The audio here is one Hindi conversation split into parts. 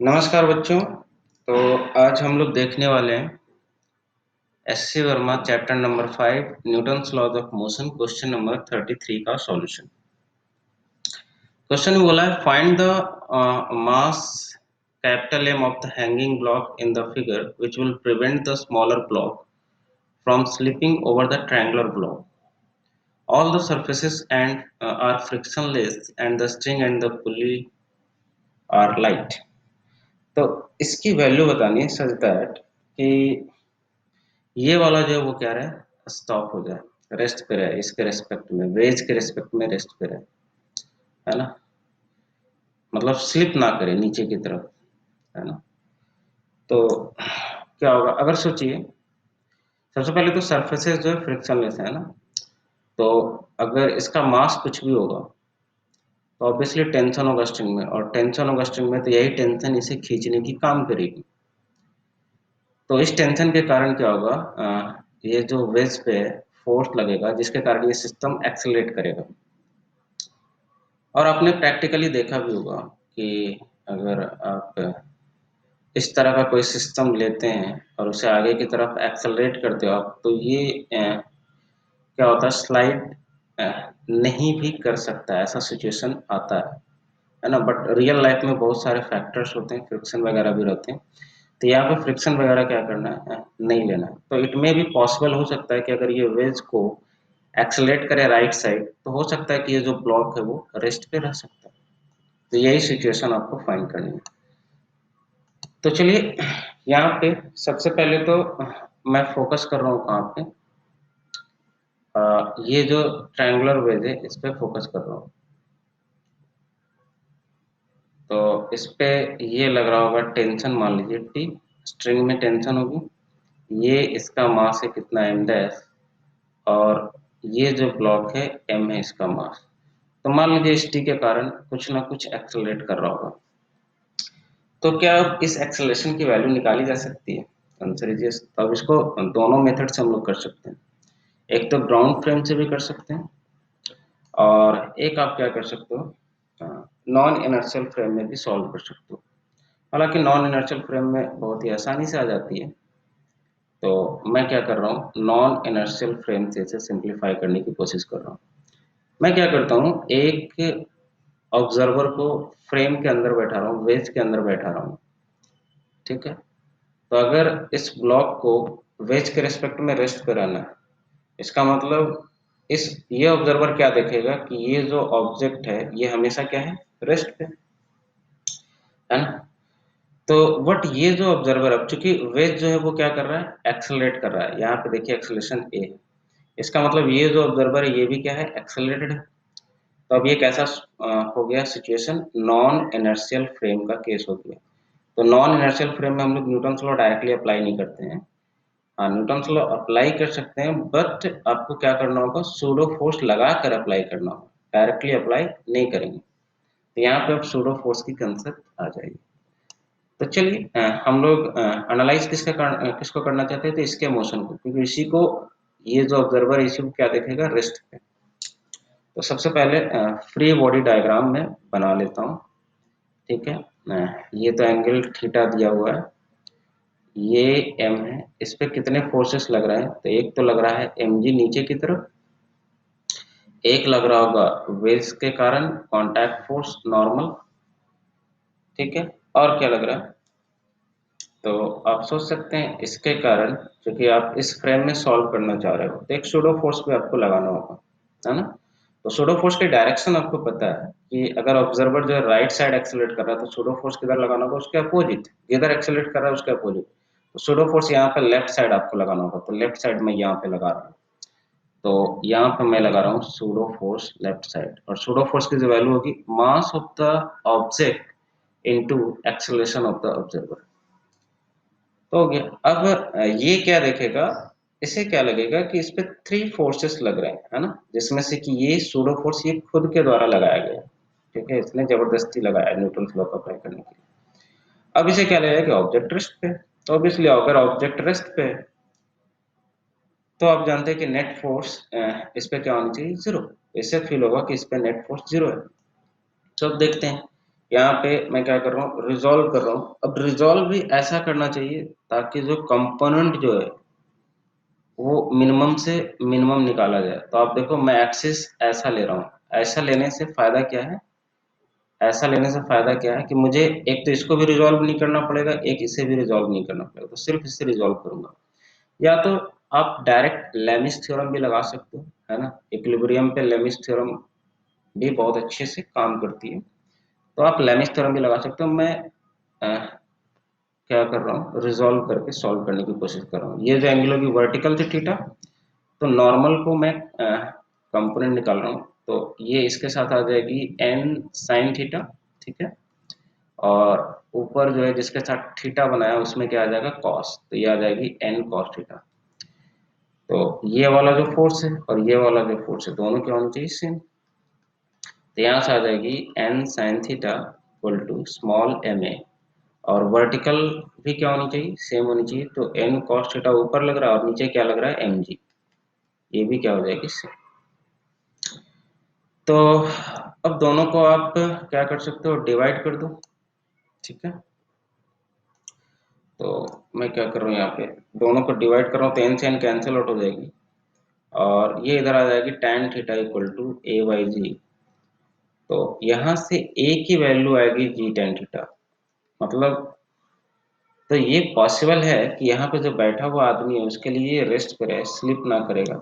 नमस्कार बच्चों। तो आज हम लोग देखने वाले हैं S C. Verma chapter number 5 Newton's laws of motion question number 33 का सॉल्यूशन। क्वेश्चन में बोला है find the mass capital M of the hanging block in the figure which will prevent the smaller block from slipping over the triangular block. All the surfaces and are frictionless and the string and the pulley are light। तो इसकी वैल्यू बतानी है सच दैट कि ये वाला जो है वो क्या रहे, स्टॉप हो जाए, रेस्ट पे रहे, इसके रेस्पेक्ट में, वेज के रेस्पेक्ट में रेस्ट पे रहे, है ना, मतलब स्लिप ना करे नीचे की तरफ, है ना। तो क्या होगा अगर सोचिए, सबसे पहले तो सरफेसेस जो है फ्रिक्शनलेस है ना, तो अगर इसका मास कुछ भी होगा तो ऑब्वियसली टेंशन होगा स्ट्रिंग में, और टेंशन होगा स्ट्रिंग में तो यही टेंशन इसे खींचने की काम करेगी। तो इस टेंशन के कारण क्या होगा, ये जो वेज पे फोर्स लगेगा जिसके कारण ये सिस्टम एक्सेलरेट करेगा। और आपने प्रैक्टिकली देखा भी होगा कि अगर आप इस तरह का कोई सिस्टम लेते हैं और उसे आगे की तरफ एक्सेलरेट करते हो आप, तो ये क्या होता है, स्लाइड नहीं भी कर सकता है, ऐसा सिचुएशन आता है ना। बट रियल लाइफ में बहुत सारे फैक्टर्स होते हैं, फ्रिक्शन वगैरह भी रहते हैं, तो यहाँ पे फ्रिक्शन वगैरह क्या करना है, नहीं लेना है। तो इट में भी पॉसिबल हो सकता है कि अगर ये वेज को एक्सेलरेट करे राइट साइड, तो हो सकता है कि ये जो ब्लॉक है वो रेस्ट पे रह सकता है। तो यही सिचुएशन आपको फाइंड करनी है। तो चलिए यहाँ पे सबसे पहले तो मैं फोकस कर रहा हूँ कहाँ पे, ये जो ट्रायंगुलर वेज है इस पे फोकस कर रहा हूँ। तो इस पे ये लग रहा होगा टेंशन, मान लीजिए टी, स्ट्रिंग में टेंशन होगी, ये इसका मास है कितना, एम डैश, और ये जो ब्लॉक है एम है इसका मास। तो मान लीजिए इस टी के कारण कुछ ना कुछ एक्सेलरेट कर रहा होगा। तो क्या अब इस एक्सेलरेशन की वैल्यू निकाली जा सकती है? Answer is yes. अब इसको दोनों मेथड से हम लोग कर सकते हैं, एक तो ग्राउंड फ्रेम से भी कर सकते हैं, और एक आप क्या कर सकते हो, नॉन इनर्शियल फ्रेम में भी सॉल्व कर सकते हो। हालांकि नॉन इनर्शियल फ्रेम में बहुत ही आसानी से आ जाती है, तो मैं क्या कर रहा हूँ, नॉन इनर्शियल फ्रेम से इसे सिंप्लीफाई करने की कोशिश कर रहा हूँ। मैं क्या करता हूँ, एक ऑब्जर्वर को फ्रेम के अंदर बैठा रहा हूँ, वेज के अंदर बैठा रहा हूँ, ठीक है। तो अगर इस ब्लॉक को वेज के रेस्पेक्ट में रेस्ट पे रहना है, इसका मतलब इस ये ऑब्जर्वर क्या देखेगा कि ये जो ऑब्जेक्ट है ये हमेशा क्या है, रेस्ट पे, है ना। तो बट ये जो ऑब्जर्वर, अब चूंकि वेज जो है वो क्या कर रहा है, एक्सेलरेट कर रहा है, यहाँ पे देखिए एक्सेलरेशन ए, इसका मतलब ये जो ऑब्जर्वर है ये भी क्या है, एक्सेलरेटेड है। तो अब ये कैसा हो गया सिचुएशन, नॉन इनर्शियल फ्रेम का केस हो गया। तो नॉन इनर्शियल फ्रेम में हम लोग न्यूटन्स लॉ डायरेक्टली अप्लाई नहीं करते हैं। हाँ, न्यूटन्स लॉ अप्लाई कर सकते हैं, बट आपको क्या करना होगा, सूडो फोर्स लगा कर अप्लाई करना होगा, डायरेक्टली अप्लाई नहीं करेंगे। तो यहाँ पे अब सूडो फोर्स की कंसेप्ट आ जाएगी। तो चलिए हम लोग एनालाइज किसको करना चाहते हैं, तो इसके मोशन को, क्योंकि इसी को, ये जो ऑब्जर्वर है इसी को क्या देखेगा, रेस्ट पे। तो सबसे पहले फ्री बॉडी डायग्राम में बना लेता हूँ, ठीक है। ये तो एंगल थीटा दिया हुआ है, ये एम है, इस पे कितने फोर्सेस लग रहे हैं, तो एक तो लग रहा है एम जी नीचे की तरफ, एक लग रहा होगा वेव्स के कारण कांटेक्ट फोर्स नॉर्मल, ठीक है। और क्या लग रहा है, तो आप सोच सकते हैं इसके कारण, क्योंकि आप इस फ्रेम में सॉल्व करना चाह रहे हो, तो एक सूडो फोर्स भी आपको लगाना होगा, है ना। तो सूडो फोर्स की डायरेक्शन आपको पता है कि अगर ऑब्जर्वर जो है राइट साइड एक्सेलरेट कर रहा है, तो सूडो फोर्स किधर लगाना होगा, उसके अपोजिट, जिधर एक्सेलरेट कर रहा है उसके अपोजिट। तो सूडो फोर्स यहाँ पे लेफ्ट साइड आपको लगाना होगा, तो लेफ्ट साइड में यहाँ पे लगा रहा हूँ, तो यहाँ पे मैं लगा रहा हूँ सूडो फोर्स लेफ्ट साइड, और सूडो फोर्स की जो वैल्यू होगी, mass of the object into acceleration of the observer. तो हो गया। अब ये क्या देखेगा, इसे क्या लगेगा कि इस पे थ्री फोर्सेस लग रहे हैं, है ना, जिसमें से कि ये सूडो फोर्स ये खुद के द्वारा लगाया गया, ठीक है, इसने जबरदस्ती लगाया न्यूटन्स लॉ को अप्लाई करने के लिए। अब इसे क्या लगेगा कि ऑब्जेक्ट रेस्ट पे, तो ऑब्वियसली अगर ऑब्जेक्ट रेस्ट पे, तो आप जानते हैं कि नेट फोर्स इस पे क्या होनी चाहिए, जीरो। इससे फील होगा कि इस पे नेट फोर्स जीरो है। तो अब देखते हैं यहाँ पे मैं क्या कर रहा हूँ, रिजॉल्व कर रहा हूँ। अब रिजॉल्व भी ऐसा करना चाहिए ताकि जो कंपोनेंट जो है वो मिनिमम से मिनिमम निकाला जाए। तो आप देखो मैं एक्सिस ऐसा ले रहा हूँ, ऐसा लेने से फायदा क्या है, ऐसा लेने से फायदा क्या है कि मुझे एक तो इसको भी रिजॉल्व नहीं करना पड़ेगा, एक इसे भी रिजॉल्व नहीं करना पड़ेगा, तो सिर्फ इससे रिजॉल्व करूंगा। या तो आप डायरेक्ट लेमिस थ्योरम भी लगा सकते हो, है ना, इक्विलिब्रियम पे लेमिस थ्योरम भी बहुत अच्छे से काम करती है, तो आप लेमिस थ्योरम भी लगा सकते हो। मैं क्या कर रहा हूँ, रिजॉल्व करके सॉल्व करने की कोशिश कर रहा हूँ। ये जो एंगल होगी वर्टिकल थी थीटा, तो नॉर्मल को मैं कंपोनेंट निकाल रहा हूँ, तो ये इसके साथ आ जाएगी n साइन थीटा, ठीक है। और ऊपर जो है जिसके साथ थीटा बनाया उसमें क्या आ जाएगा, कॉस, तो ये आ जाएगी n कॉस थीटा। तो ये वाला जो फोर्स है और ये वाला जो फोर्स है दोनों क्या होनी चाहिए, सेम। तो यहाँ से आ जाएगी n sine theta equal to small M A, और वर्टिकल भी क्या होनी चाहिए, सेम होनी चाहिए। तो n cos थीटा ऊपर लग रहा है और नीचे क्या लग रहा है, mg, ये भी क्या हो जाएगी सेम। तो अब दोनों को आप क्या कर सकते हो, डिवाइड कर दो, ठीक है। तो मैं क्या कर रहा हूँ, यहाँ पे दोनों को डिवाइड कर रहा हूँ, तो n से n कैंसिल आउट हो जाएगी और ये इधर आ जाएगी tan theta equal to a by G. तो यहाँ से a की वैल्यू आएगी g tan थीटा, मतलब तो ये पॉसिबल है कि यहाँ पे जो बैठा हुआ आदमी है उसके लिए रेस्ट करे, स्लिप ना करेगा,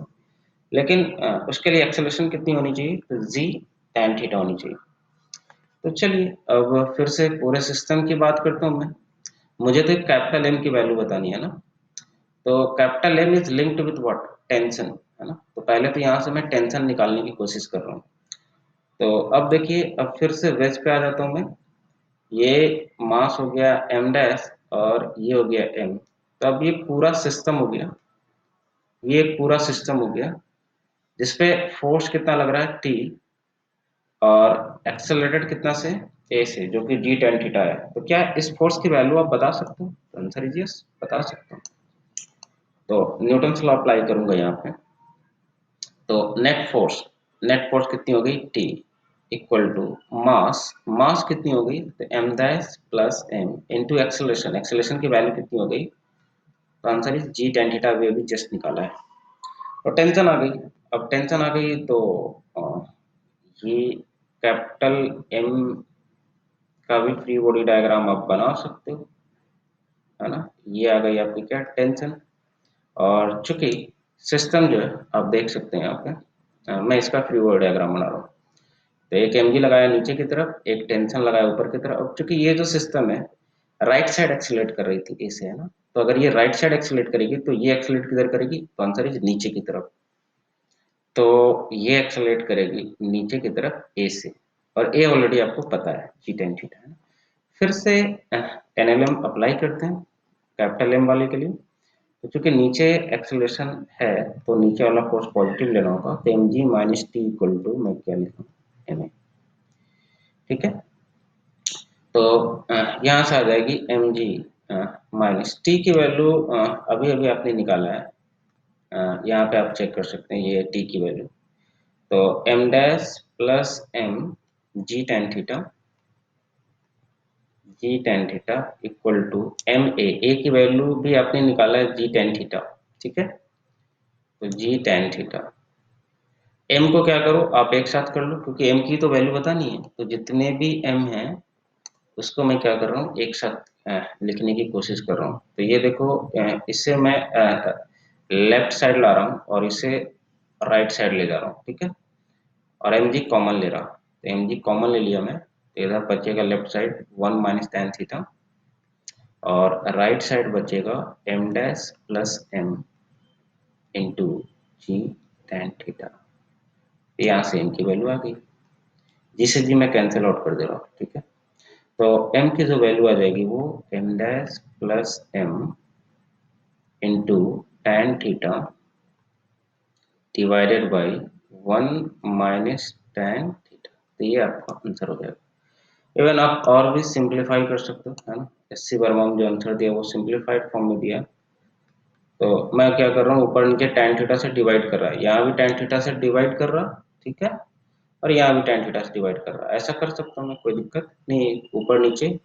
लेकिन उसके लिए एक्सेलरेशन कितनी होनी चाहिए, तो g tan थीटा होनी चाहिए। तो चलिए अब फिर से पूरे सिस्टम की बात करता हूँ मैं। मुझे तो एक कैपिटल एम की वैल्यू बतानी है ना, तो capital M is linked with what, tension, है ना। तो पहले तो यहाँ से मैं टेंशन निकालने की कोशिश कर रहा हूँ। तो अब देखिए, अब फिर से वेज पे आ जाता हूँ मैं। ये मास हो गया एम डैश और ये हो गया एम, तो अब ये पूरा सिस्टम हो गया, ये एक पूरा सिस्टम हो गया जिसपे फोर्स कितना लग रहा है, टी, और एक्सेलरेटेड कितना से, ए से, जो कि जी टेन थीटा है। तो क्या इस फोर्स की वैल्यू आप बता सकते हो, तो आंसर इज यस, बता सकते हो। तो न्यूटन लॉ अप्लाई करूंगा यहाँ पे। तो नेट फोर्स कितनी हो गई, T equal to mass, mass कितनी हो गई, तो M dash plus M into acceleration, acceleration की वैल्यू कितनी हो गई, तो answer is G tan theta, अभी अभी जस्ट निकाला है। और टेंशन आ गई, अब टेंशन आ गई तो ये कैपिटल एम का भी फ्री बॉडी डायग्राम आप बना सकते हो, है ना। ये आ गई आपकी क्या, टेंशन। और चूंकि सिस्टम जो है आप देख सकते हैं यहाँ पे, मैं इसका फ्री बॉडी डायग्राम बना रहा हूँ। तो एक एम जी लगाया नीचे की तरफ, एक टेंशन लगाया ऊपर की तरफ। अब चूंकि ये जो सिस्टम है राइट साइड एक्सीलरेट कर रही थी ए से, है ना, तो अगर ये राइट साइड एक्सीलरेट करेगी तो ये एक्सीलरेट किधर करेगी, तो आंसर इज नीचे की तरफ। तो ये एक्सेलरेट करेगी नीचे की तरफ ए से, और ए ऑलरेडी आपको पता है जी टेन थीटा है। फिर से एनएलएम अप्लाई करते हैं कैपिटल एम वाले के लिए। तो चूंकि नीचे एक्सेलरेशन है तो नीचे वाला फोर्स पॉजिटिव लेना होगा, तो M G minus T equal to, मैं क्या लिखूँ, एम ए, ठीक है। तो यहाँ से आ जाएगी एम जी माइनस टी की वैल्यू, अभी अभी आपने निकाला है, यहाँ पे आप चेक कर सकते हैं ये टी की वैल्यू। तो M dash plus M G tan theta, G tan theta equal to M A की वैल्यू भी आपने निकाला है जी टेन थीटा, ठीक है। तो जी टेन थीटा, एम को क्या करो आप एक साथ कर लो, क्योंकि एम की तो वैल्यू बतानी है, तो जितने भी एम है उसको मैं क्या कर रहा हूँ, एक साथ लिखने की कोशिश कर रहा हूँ। तो ये देखो, इससे मैं लेफ्ट साइड ला रहा हूँ और इसे राइट साइड ले जा रहा हूँ, ठीक है। और एम जी कॉमन ले रहा, तो एम जी कॉमन ले लिया मैं, तो इधर बचेगा left side one minus tan theta, और राइट साइड बचेगा M dash plus M into G tan theta. यहाँ से एम की वैल्यू आ गई, जी से जी मैं कैंसिल आउट कर दे रहा हूँ, ठीक है। तो एम की जो वैल्यू आ जाएगी वो M dash plus M into tan theta divided by one minus tan theta, तो ये आपका आंसर हो जाएगा। इवन आप और भी सिंप्लीफाई कर सकते हो, है ना। एससी वर्मा ने जो आंसर दिया वो सिंप्लीफाइड फॉर्म में दिया। तो मैं क्या कर रहा हूँ, ऊपर नीचे tan थीटा से डिवाइड कर रहा है, यहाँ भी tan थीटा से डिवाइड कर रहा, ठीक है। और यहाँ भी tan थीटा से डिवाइड कर रहा है। ऐसा कर सकता हूँ मैं, कोई दिक्कत नहीं, ऊपर नीचे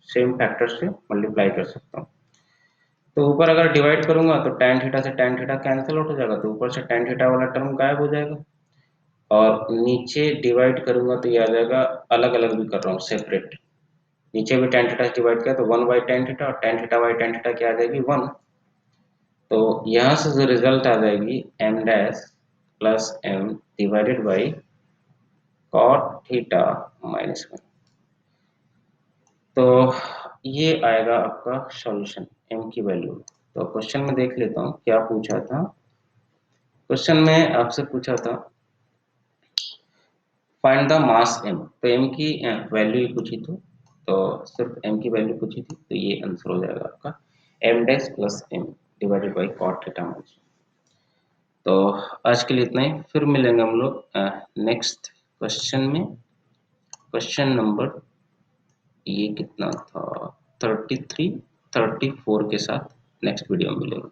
सेम फैक्टर से मल्टीप्लाई कर सकता हूँ। तो ऊपर अगर डिवाइड करूंगा तो tan थीटा से tan थीटा कैंसिल आउट हो जाएगा, तो ऊपर से tan थीटा वाला टर्म गायब हो जाएगा। और नीचे डिवाइड करूंगा तो ये आ जाएगा, अलग अलग भी कर रहा हूँ सेपरेट, नीचे भी tan थीटा से डिवाइड किया तो 1 बाई tan थीटा, और tan theta by tan theta क्या आ जाएगी 1। तो यहाँ से जो रिजल्ट आ जाएगी m dash plus m divided by cot theta minus 1। तो ये आएगा आपका सॉल्यूशन m की वैल्यू। तो क्वेश्चन में देख लेता हूँ क्या पूछा था। क्वेश्चन में आपसे पूछा था फाइंड द मास m, तो m की वैल्यू ही पूछी थी, तो सिर्फ m की वैल्यू पूछी थी, तो ये आंसर हो जाएगा आपका m dash plus m divided by cot theta minus. तो आज के लिए इतना ही, फिर मिलेंगे हम लोग नेक्स्ट क्वेश्चन में। क्वेश्चन नंबर ये कितना था 33 34 के साथ नेक्स्ट वीडियो में मिलेंगे।